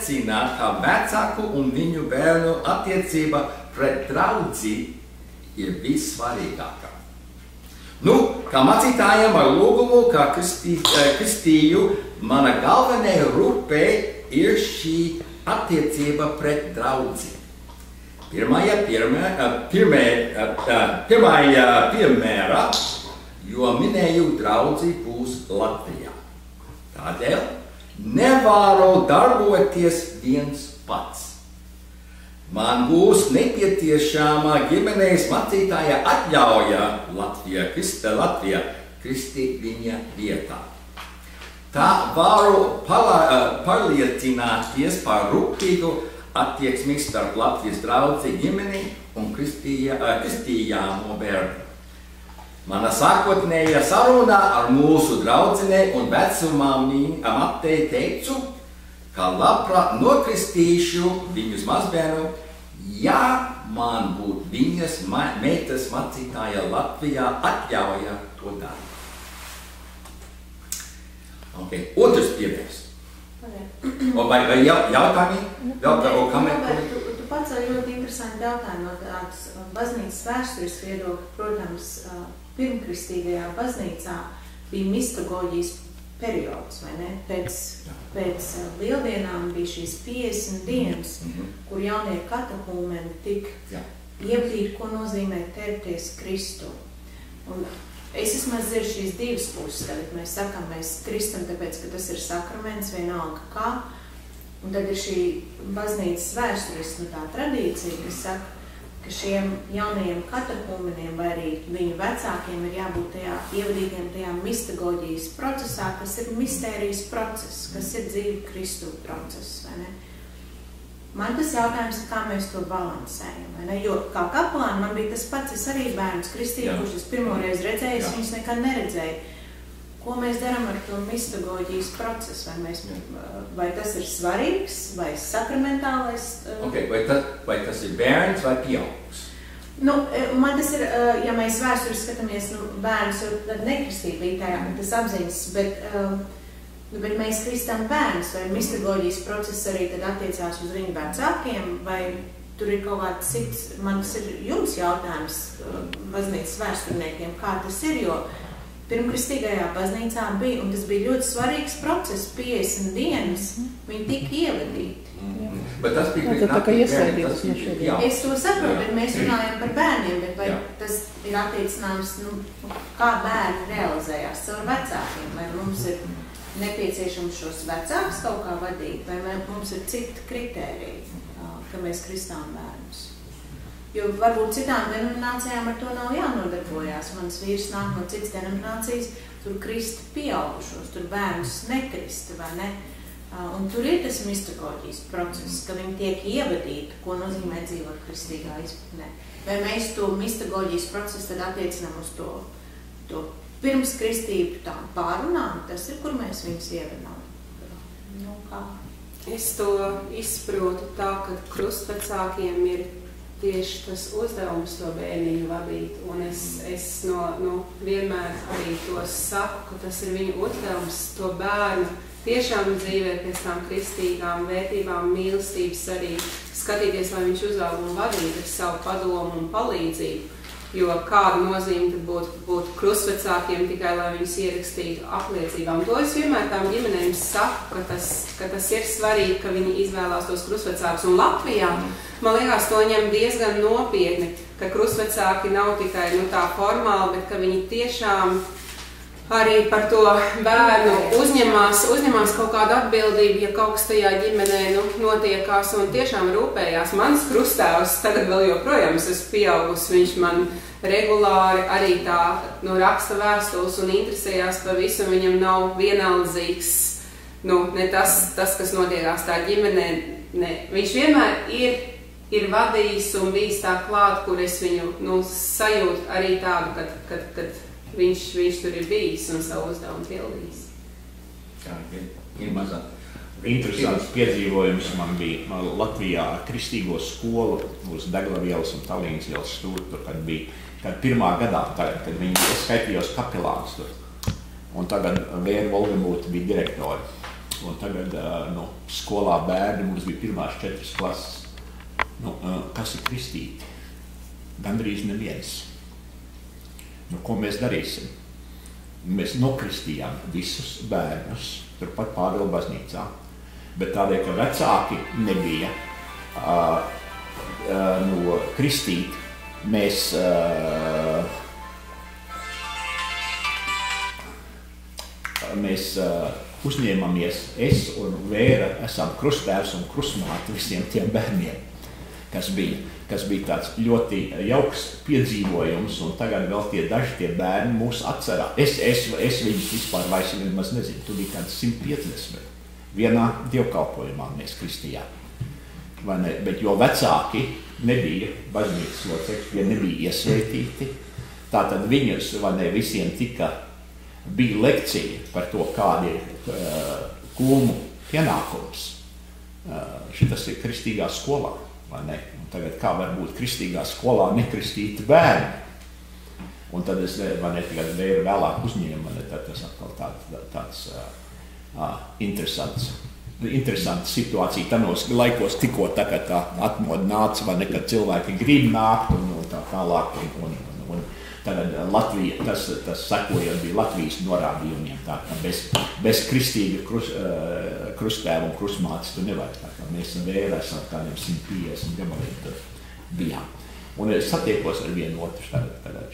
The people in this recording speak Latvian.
liecina, ka vecāku un viņu bērnu attiecība pret draudzi ir vissvarīgākā. Nu, kā mācītājiem ar lūgumu, kā kristīju, mana galvenā rūpe ir šī attiecība pret draudzi. Pirmajā piemērā, jo minēju draudzi būs Latvijā. Tādēļ nevaru darboties viens pats. Man būs nepieciešama ģimenes mācītāja atļauja Latvijā kristīt viņa vietā. Tā varu pārliecināties par rūpīgu attieksmi starp Latvijas draudzi ģimeni un kristījāmo bērnu. Mana sākotnējā sarunā ar mūsu draudzenei un vecumātei teicu, ka labprāt nokristīšu viņus mazbērnu, ja man būtu viņas meitas mācītāja Latvijā atļauja to darīt. Okay. Otrs piemērs. Vai jautājumi? Tu pacēli ļoti interesanti jautājumu no tādas baznīcas vēstures viedokļa. Protams, pirmkristīgajā baznīcā bija mistagoģijas periods, vai ne? Pēc lieldienām bija šīs 50 dienas, kur jaunie katehūmeni tika ievadīti, ko nozīmē ķerties Kristu. Un es vismaz dzirdu šīs divas puses, kad mēs sakam, mēs kristam, tāpēc, ka tas ir sakraments, vienalga kā. Un tad ir šī baznīcas vēstures, tā tradīcija, kas saka, ka šiem jaunajiem katehūmeniem vai arī viņu vecākiem ir jābūt ievadītiem tajā mistagoģijas procesā, kas ir mistērijas process, kas ir dzīve Kristu process, vai ne? Man tas jautājums ir, kā mēs to balansējam, vai ne? Jo kā kapelāni man bija tas pats, es arī bērnus kristīju, kurš es pirmoreiz redzēju, es viņus nekad neredzēju. Ko mēs darām ar to mistagoģijas procesu? Vai tas ir svarīgs, vai sakramentālais? Okay, vai tas ir bērns vai pieaugs? Nu, man tas ir, ja mēs vēsturi skatāmies, bērns jau tad nekristīt bija tajā, tas apziņas, bet mēs kristam bērnus, vai mistagoģijas process arī tad attiecās uz viņu vecākiem, vai tur ir kaut kāds cits, man tas ir jums jautājums, baznīcas vēsturniekiem, kā tas ir, jo pirmkristīgajā baznīcā bija, un tas bija ļoti svarīgs process, 50 dienas, viņi tika ievadīti. Bet tas bija Es to saprotu, bet mēs runājam par bērniem, bet vai tas ir attiecināms, kā bērni realizējās caur vecākiem, vai mums ir nepieciešams šos vecākus kaut kā vadīt, vai mums ir citi kritēriji, ka mēs kristām bērnus. Jo varbūt citām denominācijām ar to nav jānodarbojās. Mans vīrs nāk no citas denominācijas, tur krista pieaugušos, tur bērnus nekrista, vai ne? Un tur ir tas mistagoģijas process, ka viņi tiek ievadīti, ko nozīmē dzīvot kristīgā izpratnē. Vai mēs to mistagoģijas procesu tad attiecinām uz to pirms kristību tā pārunām, tas ir, kur mēs viņus ievedām. Nu, kā? Es to izprotu tā, ka krustvecākiem ir tieši tas uzdevums to bērniņu vadīt, un es vienmēr arī to saku, ka tas ir viņu uzdevums to bērnu tiešām dzīvē pēc tām kristīgām vērtībām, mīlestības arī skatīties, lai viņš uzaug un vadītu ar savu padomu un palīdzību, jo kāda nozīme tad būtu krustvecākiem tikai, lai viņus ierakstītu apliecībā. Un to es vienmēr tām ģimenēm saku, ka tas ir svarīgi, ka viņi izvēlās tos krustvecākus. Un Latvijā, man liekas, to ņem diezgan nopietni, ka krustvecāki nav tikai tā formāli, bet ka viņi tiešām arī par to bērnu uzņemās kaut kādu atbildību, ja kaut kas tajā ģimenē notiekās un tiešām rūpējās. Mans krustāvs tagad vēl joprojām es esmu pieaugusi, viņš man regulāri arī tā raksta vēstules un interesējās par visu, viņam nav vienaldzīgs, ne tas, kas notiekās tā ģimenē, ne. Viņš vienmēr ir vadījis un bijis tā klāt, kur es viņu sajūtu arī tādu, kad viņš tur ir bijis un savu uzdevumu pildījis. Jā, ir mazāk. Interesants piedzīvojums man bija Latvijā kristīgo skolu uz Deglavielas un Talīnas ielas stūri, tur, kad pirmā gadā, kad viņi skaitījos kapelāns tur. Un tagad Vēra Volgamūta bija direktori. un tagad skolā bērni, mums bija pirmās 4 klases, kas ir kristīti? Gandrīz neviens. Ko mēs darīsim? Mēs nokristījām visus bērnus, turpat Pāvila baznīcā, bet tādēļ, ka vecāki nebija kristīti, mēs uzņēmamies, es un Vēra esam krusttēvs un krustmāte visiem tiem bērniem, kas bija tāds ļoti jauks piedzīvojums, un tagad vēl tie bērni mūs atcerā. Es viņus vispār vairs nemaz nezinu, tu bija kāds 150. Vienā dievkalpojumā mēs kristījām. Vai ne? Bet jo vecāki nebija baznīcas locekļi, ja nebija iesvētīti, tātad viņus, vai ne, visiem bija lekcija par to, kāda ir kulmu pienākums. Šitas ir kristīgā skolā, vai ne? Un tagad kā var būt kristīgā skolā nekristīti bērni? Un tad es, vai ne, tagad Vēra vēlāk uzņēma, tad tas atkal tāds interesanta situācija. Tanos laikos tikko tā atmoda nāca, vai ne, kad cilvēki grib nākt un tā tālāk. Un tagad Latvija, tas sekojot bija Latvijas norādījumiem, tā kā bez kristīga krusttēva un krustmātes tu nevar. Tā kā mēs Vēra esam kādiem 150 gabaliem tur bijām. Un es satiekos ar vienu otru tagad.